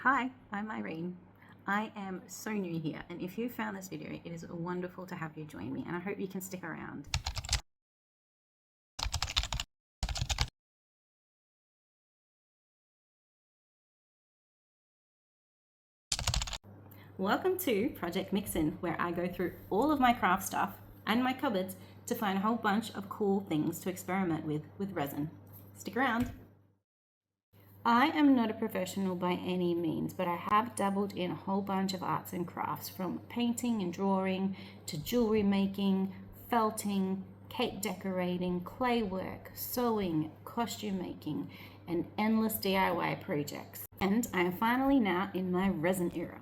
Hi, I'm Irene. I am so new here, and if you found this video, it is wonderful to have you join me, and I hope you can stick around. Welcome to Project Mix-In, where I go through all of my craft stuff and my cupboards to find a whole bunch of cool things to experiment with resin. Stick around. I am not a professional by any means, but I have dabbled in a whole bunch of arts and crafts, from painting and drawing to jewelry making, felting, cake decorating, clay work, sewing, costume making, and endless DIY projects. And I am finally now in my resin era.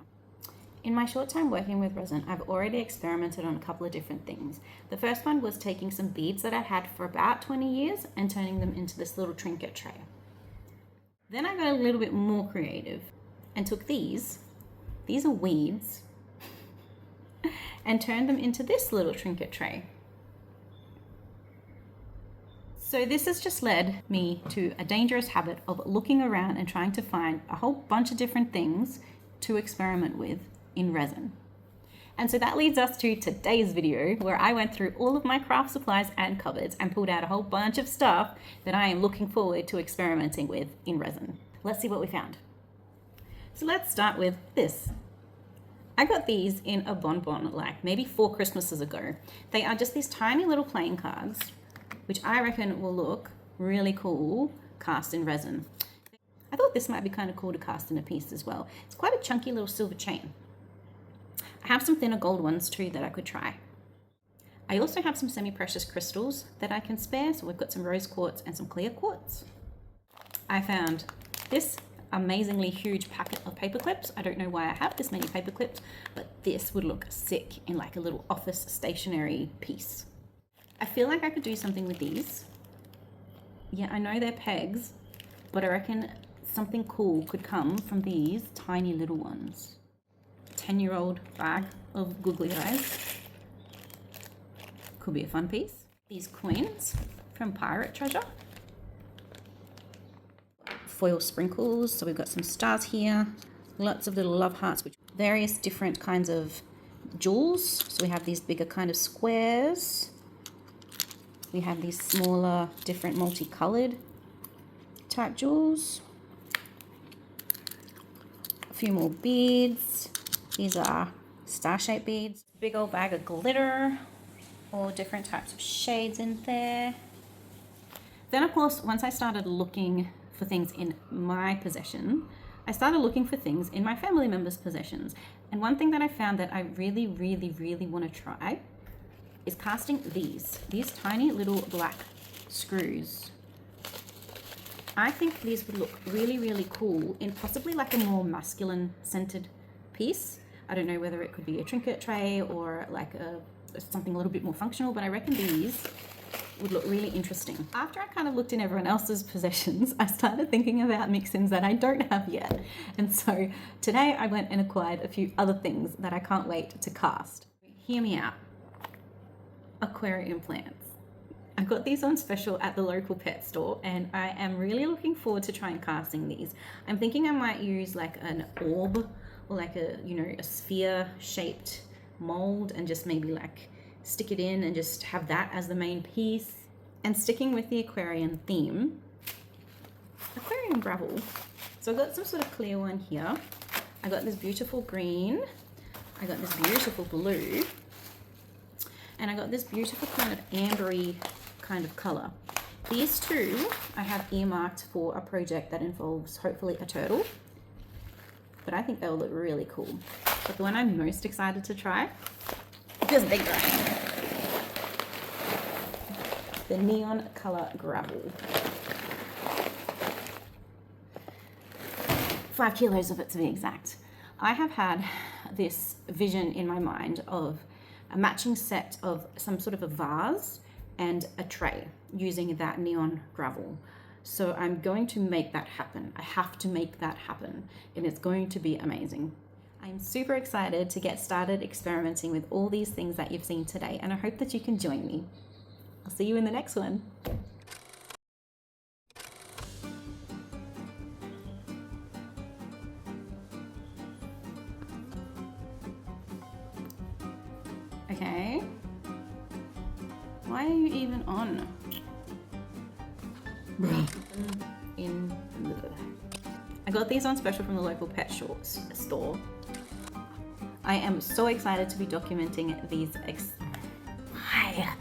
In my short time working with resin, I've already experimented on a couple of different things. The first one was taking some beads that I had for about 20 years and turning them into this little trinket tray. Then I got a little bit more creative and took these are weeds, and turned them into this little trinket tray. So this has just led me to a dangerous habit of looking around and trying to find a whole bunch of different things to experiment with in resin. And so that leads us to today's video, where I went through all of my craft supplies and cupboards and pulled out a whole bunch of stuff that I am looking forward to experimenting with in resin. Let's see what we found. So let's start with this. I got these in a bonbon like maybe 4 Christmases ago. They are just these tiny little playing cards, which I reckon will look really cool cast in resin. I thought this might be kind of cool to cast in a piece as well. It's quite a chunky little silver chain. I have some thinner gold ones too that I could try. I also have some semi-precious crystals that I can spare, so we've got some rose quartz and some clear quartz. I found this amazingly huge packet of paper clips. I don't know why I have this many paper clips, but this would look sick in like a little office stationery piece. I feel like I could do something with these. Yeah, I know they're pegs, but I reckon something cool could come from these tiny little ones. 10-year-old bag of googly eyes. Could be a fun piece. These coins from Pirate Treasure. Foil sprinkles, so we've got some stars here. Lots of little love hearts, which various different kinds of jewels. So we have these bigger kind of squares. We have these smaller, different multicolored type jewels. A few more beads. These are star-shaped beads. Big old bag of glitter, all different types of shades in there. Then of course, once I started looking for things in my possession, I started looking for things in my family members' possessions. And one thing that I found that I really want to try is casting these tiny little black screws. I think these would look really cool in possibly like a more masculine scented piece. I don't know whether it could be a trinket tray or like something a little bit more functional, but I reckon these would look really interesting. After I kind of looked in everyone else's possessions, I started thinking about mix-ins that I don't have yet. And so today I went and acquired a few other things that I can't wait to cast. Hear me out. Aquarium plants. I got these on special at the local pet store, and I am really looking forward to trying casting these. I'm thinking I might use like an orb or like a sphere shaped mold and just maybe like stick it in and just have that as the main piece. And sticking with the aquarium theme, aquarium gravel. So I got some sort of clear one here. I got this beautiful green. I got this beautiful blue. And I got this beautiful kind of ambery kind of color. These two I have earmarked for a project that involves hopefully a turtle, but I think they will look really cool. But the one I'm most excited to try is bigger. The neon color gravel. 5 kilos of it to be exact. I have had this vision in my mind of a matching set of some sort of a vase and a tray using that neon gravel. So I'm going to make that happen. I have to make that happen, and it's going to be amazing. I'm super excited to get started experimenting with all these things that you've seen today, and I hope that you can join me. I'll see you in the next one. Okay. Why are you even on? I got these on special from the local pet store. I am so excited to be documenting these. Why?